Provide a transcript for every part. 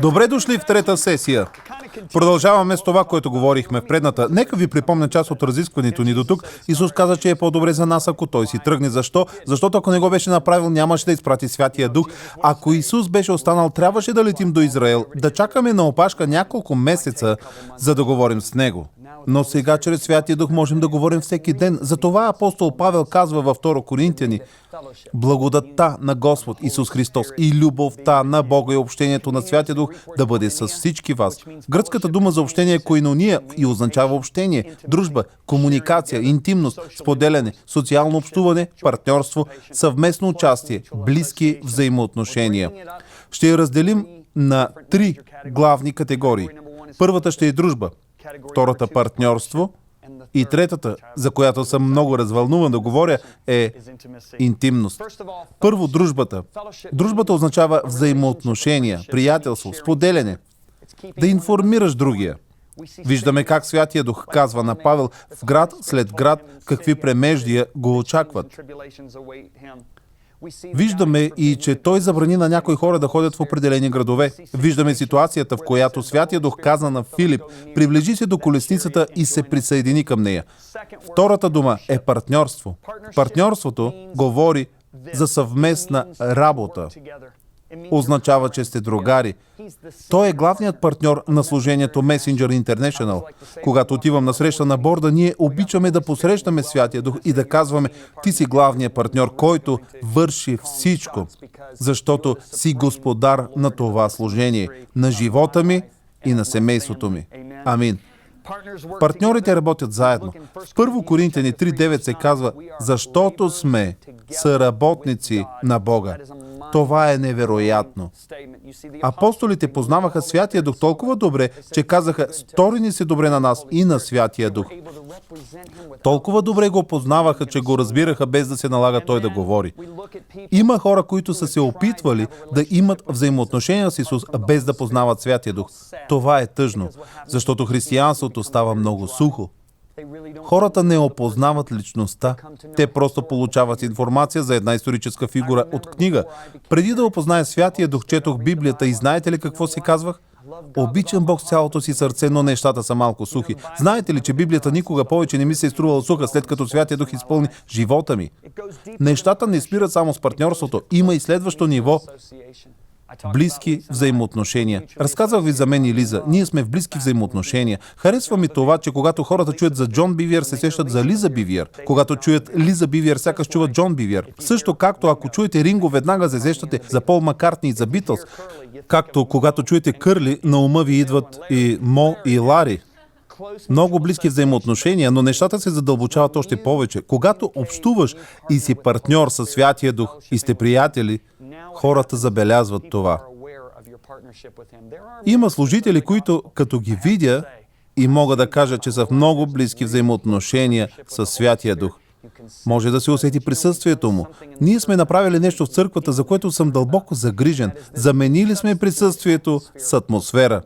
Добре дошли в трета сесия. Продължаваме с това, което говорихме в предната. Нека ви припомня част от разискването ни до тук. Исус каза, че е по-добре за нас, ако Той си тръгне. Защо? Защото ако не го беше направил, нямаше да изпрати Святия Дух. Ако Исус беше останал, трябваше да летим до Израел, да чакаме на опашка няколко месеца, за да говорим с Него. Но сега чрез Святия Дух можем да говорим всеки ден. Затова апостол Павел казва във 2 Коринтияни: благодатта на Господ Исус Христос и любовта на Бога и общението на Святия Дух да бъде с всички вас. Гръцката дума за общение е коинония и означава общение, дружба, комуникация, интимност, споделяне, социално общуване, партньорство, съвместно участие, близки взаимоотношения. ще я разделим на 3 главни категории. Първата ще е дружба, втората партньорство и третата, за която съм много развълнуван да говоря, е интимност. Първо, дружбата. Дружбата означава взаимоотношения, приятелство, споделяне. Да информираш другия. Виждаме как Святия Дух казва на Павел в град след град какви премеждия го очакват. Виждаме и, че той забрани на някои хора да ходят в определени градове. Виждаме ситуацията, в която Святия Дух каза на Филип: приближи се до колесницата и се присъедини към нея. Втората дума е партньорство. Партньорството говори за съвместна работа. Означава, че сте другари. Той е главният партньор на служението Messenger International. Когато отивам на среща на борда, ние обичаме да посрещаме Святия Дух и да казваме: ти си главният партньор, който върши всичко, защото си господар на това служение, на живота ми и на семейството ми. Амин. Партньорите работят заедно. В 1 Коринтияни 3:9 се казва: защото сме съработници на Бога. Това е невероятно. Апостолите познаваха Святия Дух толкова добре, че казаха: стори ни се добре на нас и на Святия Дух. Толкова добре го познаваха, че го разбираха без да се налага Той да говори. Има хора, които са се опитвали да имат взаимоотношения с Исус, без да познават Святия Дух. Това е тъжно, защото християнството става много сухо. Хората не опознават личността. Те просто получават информация за една историческа фигура от книга. Преди да опозная Святия Дух, четох Библията и знаете ли какво си казвах? Обичам Бог с цялото си сърце, но нещата са малко сухи. Знаете ли, че Библията никога повече не ми се е струвала суха, след като Святия Дух изпълни живота ми? Нещата не спират само с партньорството. Има и следващо ниво. Близки взаимоотношения. Разказвах ви за мен и Лиза. Ние сме в близки взаимоотношения. Харесва ми това, че когато хората чуят за Джон Бивиер, се сещат за Лиза Бивиер. Когато чуят Лиза Бивиер, сякаш чуват Джон Бивиер. Също както ако чуете Ринго, веднага се сещате за Пол Маккартни и за Битълс. Както когато чуете Кърли, на ума ви идват и Мо и Лари. Много близки взаимоотношения, но нещата се задълбочават още повече. Когато общуваш и си партньор със Святия Дух и сте приятели, хората забелязват това. Има служители, които, като ги видя, и мога да кажа, че са в много близки взаимоотношения със Святия Дух. Може да се усети присъствието му. Ние сме направили нещо в църквата, за което съм дълбоко загрижен. Заменили сме присъствието с атмосфера.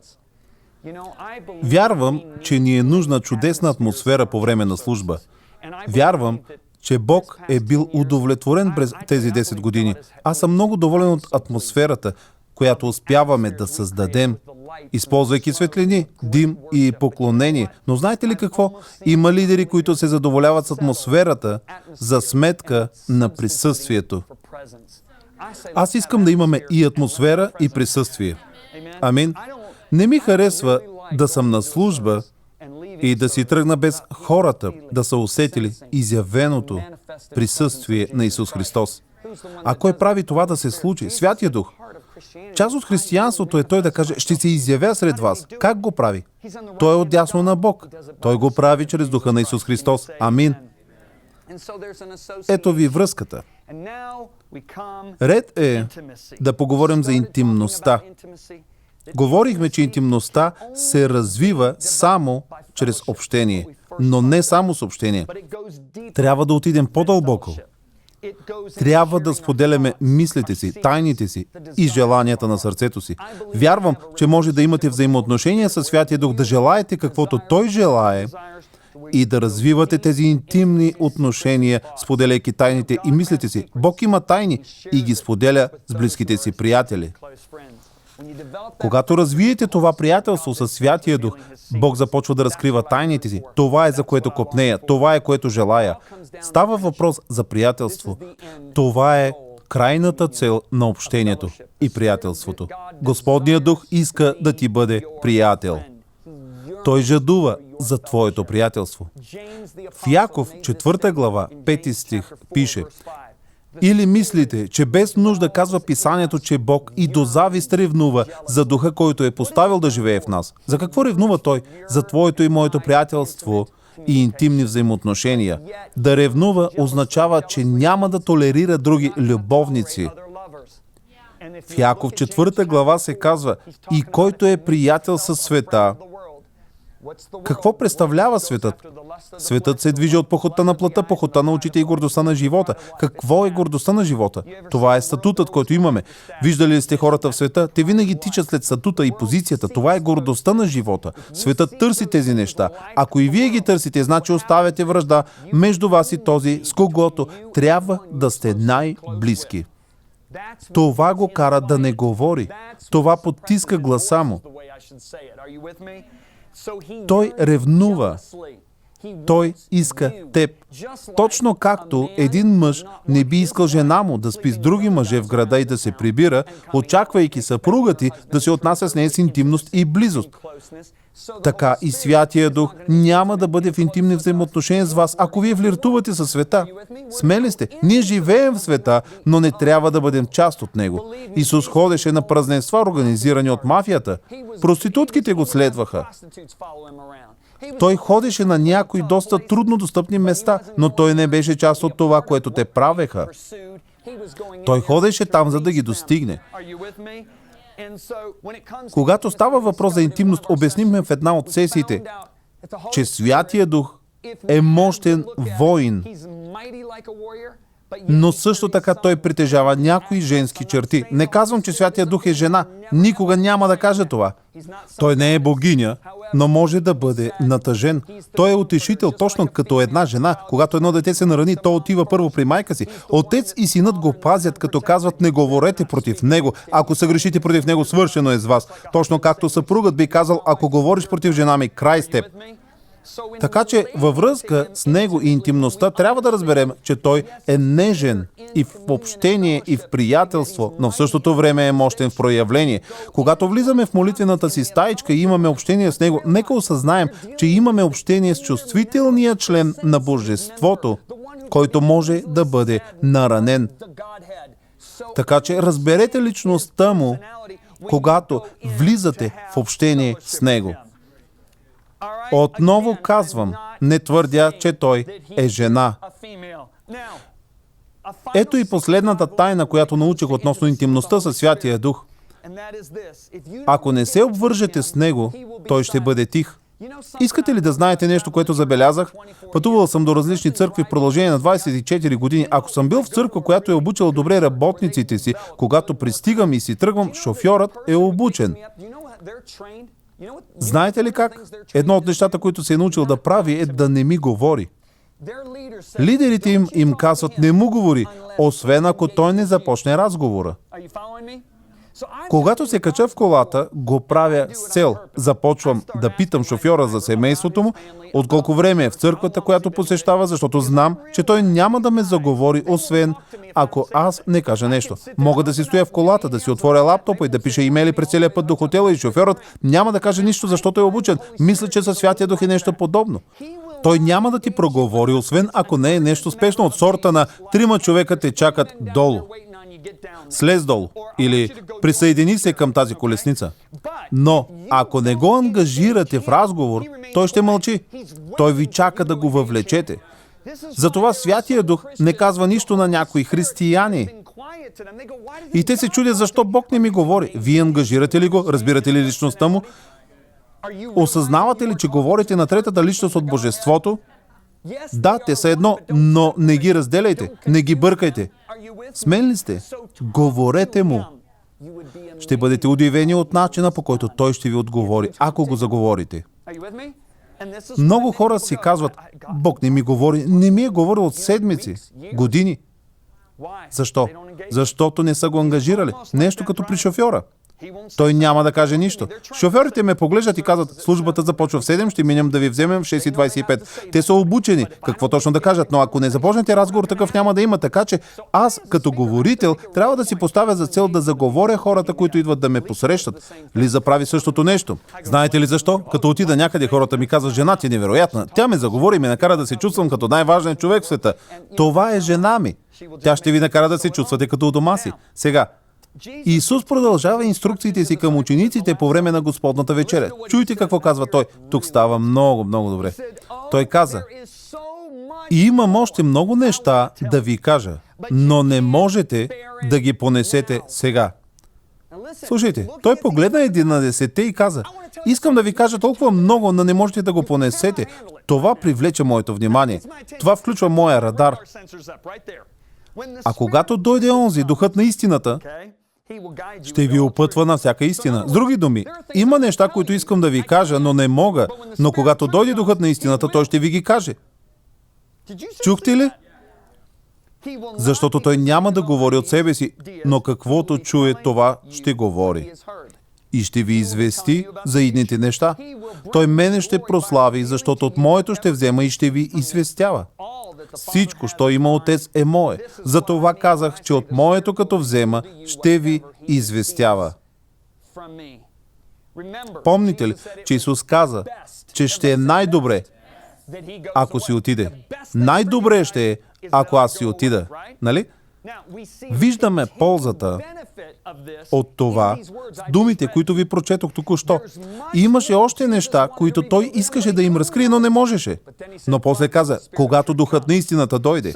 Вярвам, че ни е нужна чудесна атмосфера по време на служба. Вярвам, че Бог е бил удовлетворен през тези 10 години. Аз съм много доволен от атмосферата, която успяваме да създадем, използвайки светлини, дим и поклонение. Но знаете ли какво? Има лидери, които се задоволяват с атмосферата за сметка на присъствието. Аз искам да имаме и атмосфера, и присъствие. Амин. Не ми харесва да съм на служба и да си тръгна без хората да са усетили изявеното присъствие на Исус Христос. А кой прави това да се случи? Святия Дух. Част от християнството е Той да каже: ще се изявя сред вас. Как го прави? Той е отдясно на Бог. Той го прави чрез Духа на Исус Христос. Амин. Ето ви връзката. Ред е да поговорим за интимността. Говорихме, че интимността се развива само чрез общение, но не само с общение. Трябва да отидем по-дълбоко. Трябва да споделяме мислите си, тайните си и желанията на сърцето си. Вярвам, че може да имате взаимоотношения със Святия Дух, да желаете каквото Той желае и да развивате тези интимни отношения, споделяйки тайните и мислите си. Бог има тайни и ги споделя с близките си приятели. Когато развиете това приятелство със Святия Дух, Бог започва да разкрива тайните си. Това е за което копнея, това е което желая. Става въпрос за приятелство. Това е крайната цел на общението и приятелството. Господният Дух иска да ти бъде приятел. Той жадува за твоето приятелство. В Яков, 4 глава, 5 стих, пише: или мислите, че без нужда казва Писанието, че Бог и до завист ревнува за Духа, който е поставил да живее в нас? За какво ревнува Той? За твоето и моето приятелство и интимни взаимоотношения. Да ревнува означава, че няма да толерира други любовници. В Яков 4 глава се казва: и който е приятел със света. Какво представлява светът? Светът се движи от похота на плътта, похота на очите и гордостта на живота. Какво е гордостта на живота? Това е статутът, който имаме. Виждали ли сте хората в света? Те винаги тичат след статута и позицията. Това е гордостта на живота. Светът търси тези неща. Ако и вие ги търсите, значи оставяте вражда между вас и този, с когото трябва да сте най-близки. Това го кара да не говори. Това потиска гласа му. Той ревнува. Той иска теб. Точно както един мъж не би искал жена му да спи с други мъже в града и да се прибира, очаквайки съпруга ти да се отнася с нея с интимност и близост. Така и Святия Дух няма да бъде в интимни взаимоотношения с вас, ако вие флиртувате със света. Смели сте? Ние живеем в света, но не трябва да бъдем част от него. Исус ходеше на празненства, организирани от мафията. Проститутките го следваха. Той ходеше на някои доста трудно достъпни места, но той не беше част от това, което те правеха. Той ходеше там, за да ги достигне. Когато става въпрос за интимност, обяснихме в една от сесиите, че Святия Дух е мощен воин, но също така той притежава някои женски черти. Не казвам, че Святия Дух е жена. Никога няма да кажа това. Той не е богиня, но може да бъде натъжен. Той е утешител, точно като една жена. Когато едно дете се нарани, то отива първо при майка си. Отец и синът го пазят, като казват: не говорете против него. Ако съгрешите против него, свършено е с вас. Точно както съпругът би казал: ако говориш против жена ми, край с теб. Така че във връзка с него и интимността трябва да разберем, че той е нежен и в общение, и в приятелство, но в същото време е мощен в проявление. Когато влизаме в молитвената си стаичка и имаме общение с него, нека осъзнаем, че имаме общение с чувствителния член на Божеството, който може да бъде наранен. Така че разберете личността му, когато влизате в общение с него. Отново казвам, не твърдя, че той е жена. Ето и последната тайна, която научих относно интимността със Святия Дух. Ако не се обвържете с него, той ще бъде тих. Искате ли да знаете нещо, което забелязах? Пътувал съм до различни църкви в продължение на 24 години. Ако съм бил в църква, която е обучила добре работниците си, когато пристигам и си тръгвам, шофьорът е обучен. Знаете ли как? Едно от нещата, които се е научил да прави, е да не ми говори. Лидерите им казват: не му говори, освен ако той не започне разговора. Когато се кача в колата, го правя с цел. Започвам да питам шофьора за семейството му, от колко време е в църквата, която посещава, защото знам, че той няма да ме заговори, освен ако аз не кажа нещо. Мога да си стоя в колата, да си отворя лаптопа и да пиша имейли през целия път до хотела и шофьорът няма да каже нищо, защото е обучен. Мисля, че със Святия Дух е нещо подобно. Той няма да ти проговори, освен ако не е нещо спешно от сорта на 3 човека те чакат долу. Слез долу или присъедини се към тази колесница. Но ако не го ангажирате в разговор, той ще мълчи. Той ви чака да го въвлечете. Затова Святия Дух не казва нищо на някои християни. И те се чудят защо Бог не ми говори. Вие ангажирате ли го? Разбирате ли личността му? Осъзнавате ли, че говорите на третата личност от Божеството? Да, те са едно, но не ги разделяйте, не ги бъркайте. Смен ли сте? Говорете му. Ще бъдете удивени от начина, по който той ще ви отговори, ако го заговорите. Много хора си казват: Бог не ми говори, не ми е говорил от седмици, години. Защо? Защото не са го ангажирали. Нещо като при шофьора. Той няма да каже нищо. Шофьорите ме поглеждат и казват, службата започва в 7, ще минем да ви вземем в 6:25. Те са обучени. Какво точно да кажат? Но ако не започнете разговор, такъв няма да има. Така че аз, като говорител, трябва да си поставя за цел да заговоря хората, които идват да ме посрещат. Лиза прави същото нещо. Знаете ли защо? Като отида някъде, хората ми казват, жена ти е невероятна. Тя ме заговори и ме накара да се чувствам като най-важен човек в света. Това е жена ми. Тя ще ви накара да се чувствате като у дома си. Сега, Исус продължава инструкциите си към учениците по време на Господната вечеря. Чуйте какво казва той. Тук става много, много добре. Той каза, имам още много неща да ви кажа, но не можете да ги понесете сега. Слушайте, той погледна 11 и каза, искам да ви кажа толкова много, но не можете да го понесете. Това привлече моето внимание. Това включва моя радар. А когато дойде онзи, духът на истината, ще ви опътва на всяка истина. С други думи, има неща, които искам да ви кажа, но не мога. Но когато дойде духът на истината, той ще ви ги каже. Чухте ли? Защото той няма да говори от себе си, но каквото чуе, това ще говори. И ще ви извести за идните неща. Той мене ще прослави, защото от моето ще взема и ще ви известява. Всичко, що има Отец, е мое. Затова казах, че от моето като взема, ще ви известява. Помните ли, че Исус каза, че ще е най-добре, ако си отиде. Най-добре ще е, ако аз си отида. Нали? Виждаме ползата от това в думите, които ви прочетох току-що. И имаше още неща, които той искаше да им разкрие, но не можеше. Но после каза, когато духът на истината дойде.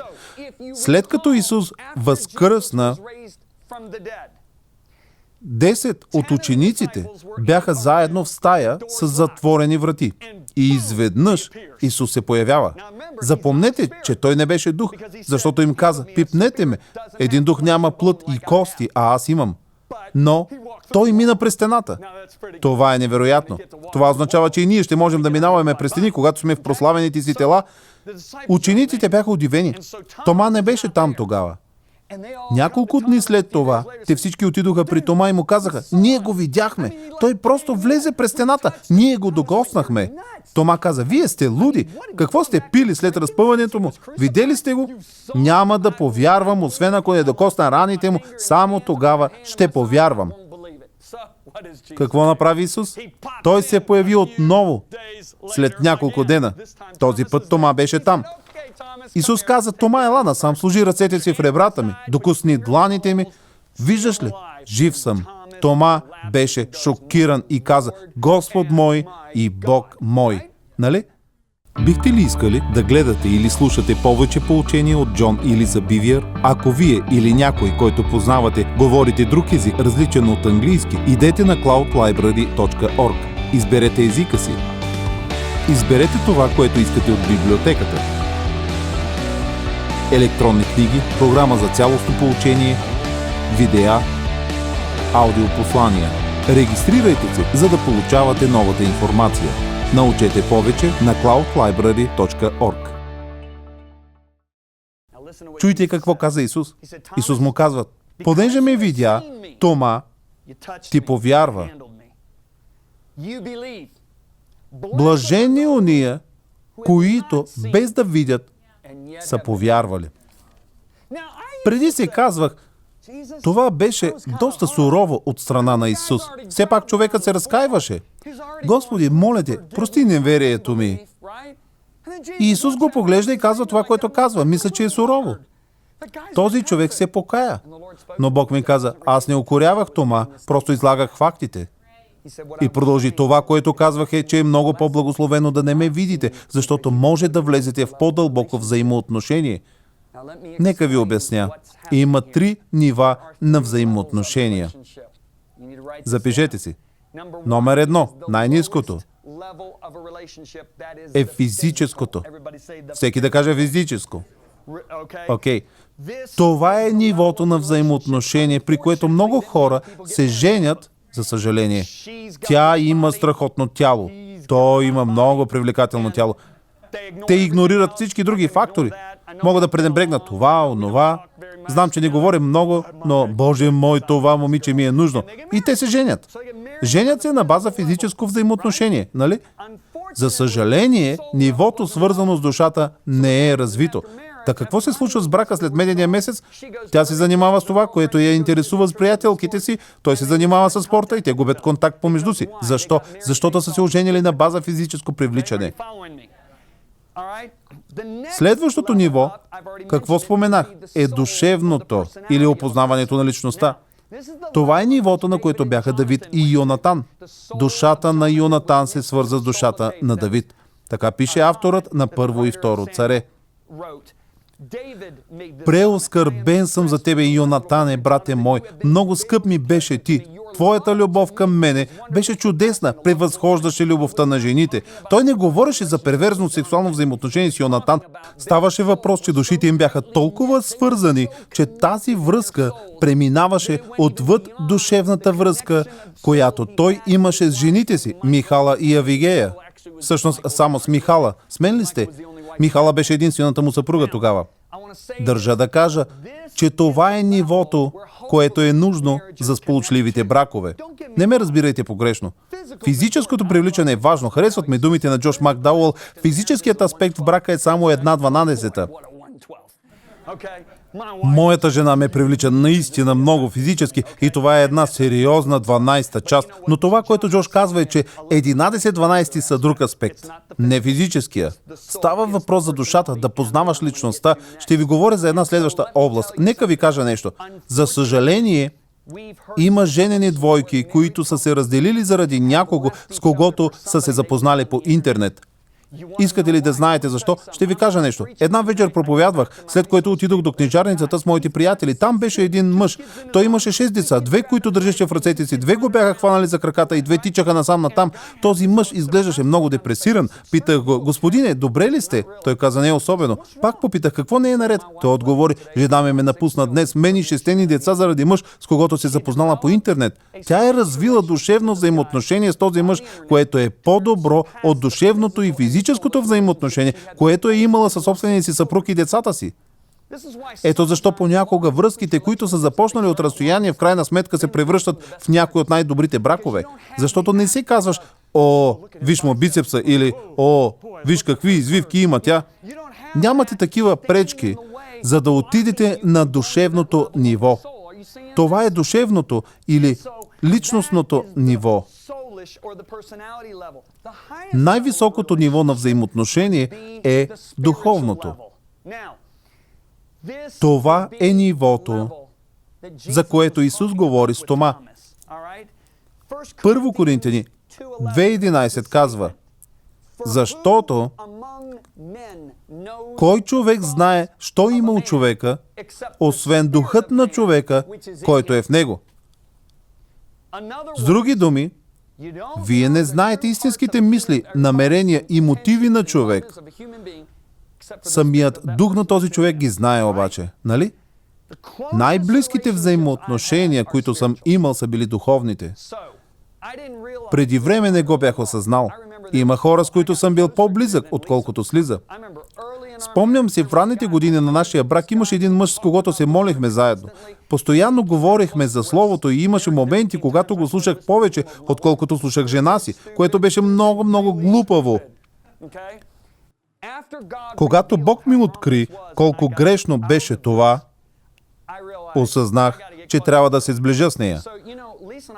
След като Исус възкръсна, 10 от учениците бяха заедно в стая с затворени врати. И изведнъж Исус се появява. Запомнете, че той не беше дух, защото им каза, пипнете ме. Един дух няма плът и кости, а аз имам. Но той мина през стената. Това е невероятно. Това означава, че и ние ще можем да минаваме през стени, когато сме в прославените си тела. Учениците бяха удивени. Тома не беше там тогава. Няколко дни след това, те всички отидоха при Тома и му казаха, ние го видяхме. Той просто влезе през стената. Ние го докоснахме. Тома каза, вие сте луди. Какво сте пили след разпъването му? Видели сте го? Няма да повярвам, освен ако не докосна раните му. Само тогава ще повярвам. Какво направи Исус? Той се появи отново след няколко дена. Този път Тома беше там. Исус каза, Тома, ела насам, сложи ръцете си в ребрата ми, докосни дланите ми. Виждаш ли? Жив съм. Тома беше шокиран и каза, Господ мой и Бог мой. Нали? Бихте ли искали да гледате или слушате повече поучения от Джон или за Бивиер? Ако вие или някой, който познавате, говорите друг език, различен от английски, идете на cloudlibrary.org. Изберете езика си. Изберете това, което искате от библиотеката. Електронни книги, програма за цялостно поучение, видеа, аудиопослания. Регистрирайте се, за да получавате новата информация. Научете повече на cloudlibrary.org. Чуйте какво каза Исус. Исус му казва, понеже ме видя, Тома, ти повярва. Блажени уния, които без да видят, са повярвали. Преди си казвах, това беше доста сурово от страна на Исус. Все пак човекът се разкаиваше. Господи, моля те, прости неверието ми. И Исус го поглежда и казва това, което казва. Мисля, че е сурово. Този човек се покая. Но Бог ми каза, аз не укорявах Тома, просто излагах фактите. И продължи, това, което казвах е, че е много по-благословено да не ме видите, защото може да влезете в по-дълбоко взаимоотношение. Нека ви обясня. Има 3 нива на взаимоотношения. Запишете си. Номер 1, най-ниското, е физическото. Всеки да каже физическо. Окей. Това е нивото на взаимоотношение, при което много хора се женят, за съжаление. Тя има страхотно тяло. Той има много привлекателно тяло. Те игнорират всички други фактори. Мога да пренебрегна това, онова. Знам, че не говорим много, но Боже мой, това момиче ми е нужно. И те се женят. Женят се на база физическо взаимоотношение, нали? За съжаление, нивото, свързано с душата, не е развито. Та какво се случва с брака след медения месец? Тя се занимава с това, което я интересува с приятелките си, той се занимава с спорта и те губят контакт помежду си. Защо? Защото са се оженили на база физическо привличане. Следващото ниво, какво споменах, е душевното или опознаването на личността. Това е нивото, на което бяха Давид и Йонатан. Душата на Йонатан се свърза с душата на Давид. Така пише авторът на Първо и Второ царе. Преоскърбен съм за тебе, Йонатане, брате мой. Много скъп ми беше ти. Твоята любов към мене беше чудесна, превъзхождаше любовта на жените. Той не говореше за перверзно сексуално взаимоотношение с Йонатан. Ставаше въпрос, че душите им бяха толкова свързани, че тази връзка преминаваше отвъд душевната връзка, която той имаше с жените си, Михала и Авигея. Всъщност, само с Михала. С мен ли сте? Михала беше единствената му съпруга тогава. Държа да кажа, че това е нивото, което е нужно за сполучливите бракове. Не ме разбирайте погрешно. Физическото привличане е важно. Харесват ме думите на Джош Макдауъл. Физическият аспект в брака е само 1/12. Моята жена ме привлича наистина много физически и това е една сериозна 12-та част. Но това, което Джош казва е, че 11/12 са друг аспект. Не физическия. Става въпрос за душата, да познаваш личността. Ще ви говоря за една следваща област. Нека ви кажа нещо. За съжаление, има женени двойки, които са се разделили заради някого, с когото са се запознали по интернет. Искате ли да знаете защо? Ще ви кажа нещо. Една вечер проповядвах, след което отидох до книжарницата с моите приятели. Там беше един мъж. Той имаше 6 деца, 2, които държеше в ръцете си, 2 го бяха хванали за краката и 2 тичаха насам натам. Този мъж изглеждаше много депресиран. Питах го: господине, добре ли сте? Той каза: не особено. Пак попитах: какво не е наред? Той отговори: жена ми ме напусна днес, мен и 6 деца заради мъж, с когото се запознала по интернет. Тя е развила душевно взаимоотношение с този мъж, което е по-добро от душевното и физическото взаимоотношение, което е имала със собствения си съпруг и децата си. Ето защо понякога връзките, които са започнали от разстояние, в крайна сметка се превръщат в някои от най-добрите бракове. Защото не си казваш: о, виж му бицепса, или о, виж какви извивки има тя. Нямате такива пречки, за да отидете на душевното ниво. Това е душевното или личностното ниво. Най-високото ниво на взаимоотношение е духовното. Това е нивото, за което Исус говори с Тома. Първо Коринтияни 2:11 казва: защото кой човек знае, що има у човека, освен духът на човека, който е в него? С други думи, вие не знаете истинските мисли, намерения и мотиви на човек. Самият дух на този човек ги знае обаче, нали? Най-близките взаимоотношения, които съм имал, са били духовните. Преди време не го бях осъзнал. Има хора, с които съм бил по-близък, отколкото с Лиза. Спомням си, в ранните години на нашия брак имаше един мъж, с когото се молихме заедно. Постоянно говорихме за Словото и имаше моменти, когато го слушах повече, отколкото слушах жена си, което беше много, много глупаво. Когато Бог ми откри колко грешно беше това, осъзнах, че трябва да се сближа с нея.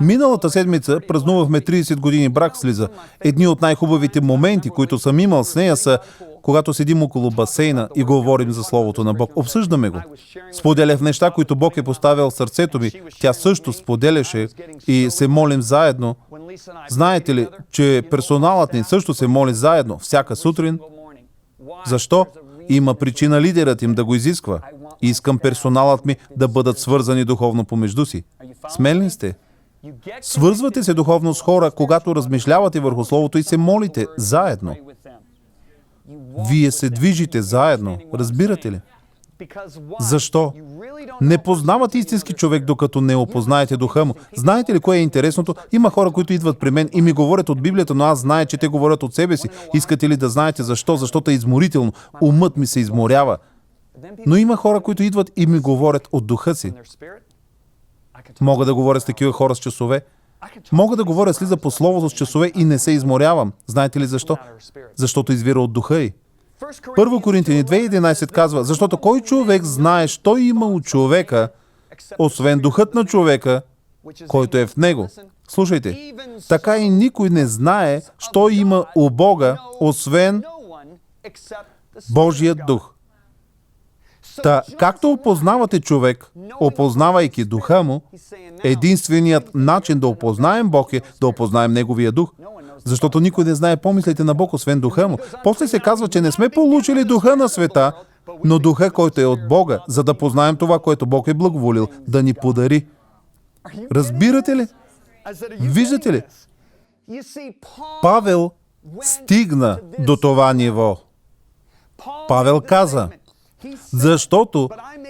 Миналата седмица празнувахме 30 години брак с Лиза. Едни от най-хубавите моменти, които съм имал с нея, са когато седим около басейна и говорим за Словото на Бог. Обсъждаме го. Споделях неща, които Бог е поставил в сърцето ми. Тя също споделяше и се молим заедно. Знаете ли, че персоналът ни също се моли заедно всяка сутрин? Защо? Има причина лидерът им да го изисква. Искам персоналът ми да бъдат свързани духовно помежду си. Смели сте? Свързвате се духовно с хора, когато размишлявате върху Словото и се молите заедно. Вие се движите заедно. Разбирате ли? Защо? Не познавате истински човек, докато не опознаете духа му. Знаете ли кое е интересното? Има хора, които идват при мен и ми говорят от Библията, но аз зная, че те говорят от себе си. Искате ли да знаете защо? Защото е изморително. Умът ми се изморява. Но има хора, които идват и ми говорят от духа си. Мога да говоря с такива хора с часове. Мога да говоря слиза по словото с часове и не се изморявам. Знаете ли защо? Защото извира от духа й. 1 Коринтияни 2:11 казва, защото кой човек знае, що има от човека, освен духът на човека, който е в него. Слушайте, така и никой не знае, що има у Бога, освен Божият дух. Та, както опознавате човек, опознавайки духа му, единственият начин да опознаем Бог е да опознаем Неговия дух. Защото никой не знае помислите на Бог, освен духа му. После се казва, че не сме получили духа на света, но духа, който е от Бога, за да познаем това, което Бог е благоволил да ни подари. Разбирате ли? Виждате ли? Павел стигна до това ниво. Павел каза, защото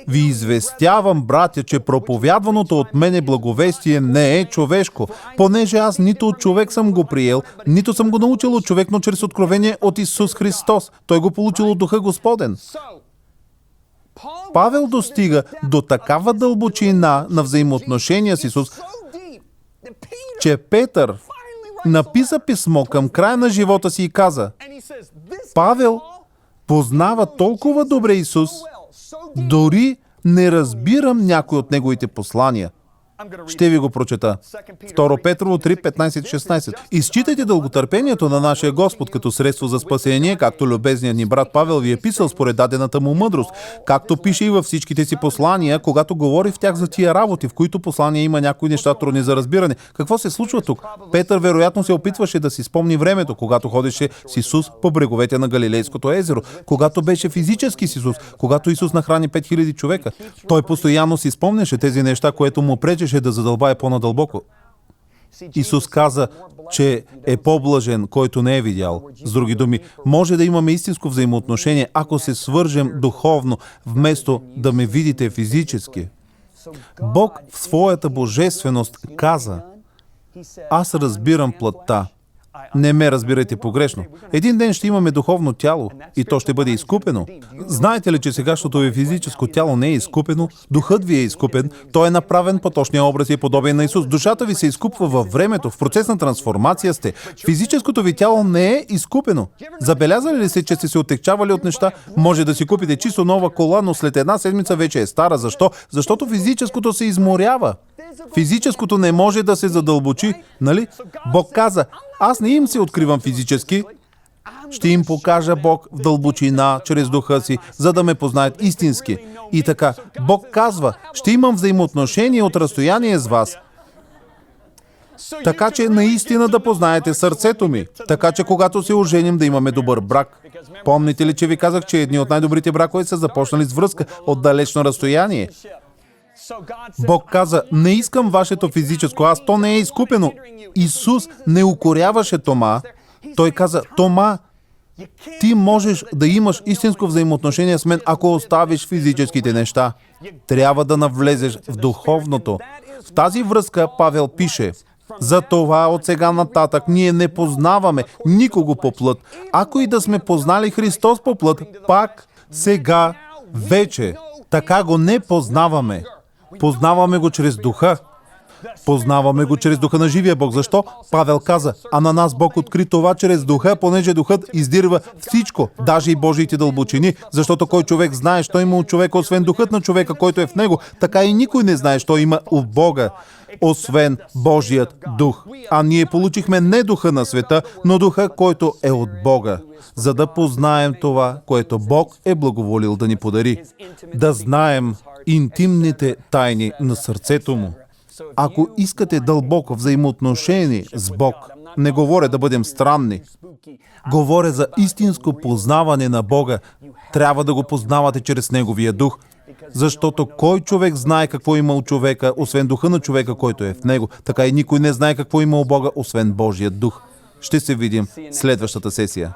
ви известявам, братя, че проповядваното от мене благовестие не е човешко, понеже аз нито от човек съм го приел, нито съм го научил от човек, но чрез откровение от Исус Христос. Той го получил от Духа Господен. Павел достига до такава дълбочина на взаимоотношения с Исус, че Петър написа писмо към края на живота си и каза, Павел познава толкова добре Исус, дори не разбирам някой от неговите послания. Ще ви го прочета. 2 Петрово 3:15-16. Изчитайте дълготърпението на нашия Господ като средство за спасение, както любезният ни брат Павел ви е писал според дадената му мъдрост, както пише и във всичките си послания, когато говори в тях за тия работи, в които послания има някои неща трудни за разбиране. Какво се случва тук? Петър вероятно се опитваше да си спомни времето, когато ходеше с Исус по бреговете на Галилейското езеро, когато беше физически с Исус, когато Исус нахрани 5000 човека. Той постоянно си спомняше тези неща, което му пречеше да задълбае по-надълбоко. Исус каза, че е по-блажен, който не е видял. С други думи, може да имаме истинско взаимоотношение, ако се свържем духовно, вместо да ме видите физически. Бог в своята божественост каза, аз разбирам плътта. Не ме разбирайте погрешно. Един ден ще имаме духовно тяло и то ще бъде изкупено. Знаете ли, че сегашното ви физическо тяло не е изкупено? Духът ви е изкупен. Той е направен по точния образ и подобие на Исус. Душата ви се изкупва във времето. В процес на трансформация сте. Физическото ви тяло не е изкупено. Забелязали ли се, че сте се отекчавали от неща? Може да си купите чисто нова кола, но след една седмица вече е стара. Защо? Защото физическото се изморява. Физическото не може да се задълбочи, нали? Бог каза, аз не им се откривам физически, ще им покажа Бог в дълбочина, чрез духа си, за да ме познаят истински. И така, Бог казва, ще имам взаимоотношение от разстояние с вас, така че наистина да познаете сърцето ми, така че когато се оженим да имаме добър брак. Помните ли, че ви казах, че едни от най-добрите бракове са започнали с връзка от далечно разстояние? Бог каза, не искам вашето физическо аз, то не е изкупено. Исус не укоряваше Тома. Той каза, Тома, ти можеш да имаш истинско взаимоотношение с мен, ако оставиш физическите неща. Трябва да навлезеш в духовното. В тази връзка Павел пише, за това от сега нататък ние не познаваме никого по плът. Ако и да сме познали Христос по плът, пак сега вече така го не познаваме. Познаваме го чрез духа. Познаваме го чрез духа на живия Бог. Защо? Павел каза, а на нас Бог откри това чрез духа, понеже духът издирва всичко, даже и Божиите дълбочини, защото кой човек знае, що има от човека, освен духът на човека, който е в него, така и никой не знае, що има от Бога, освен Божият дух. А ние получихме не духа на света, но духа, който е от Бога, за да познаем това, което Бог е благоволил да ни подари. Да знаем интимните тайни на сърцето му. Ако искате дълбоко взаимоотношение с Бог, не говоря да бъдем странни, говоря за истинско познаване на Бога, трябва да го познавате чрез Неговия дух, защото кой човек знае какво има от човека, освен духа на човека, който е в него, така и никой не знае какво има от Бога, освен Божият дух. Ще се видим следващата сесия.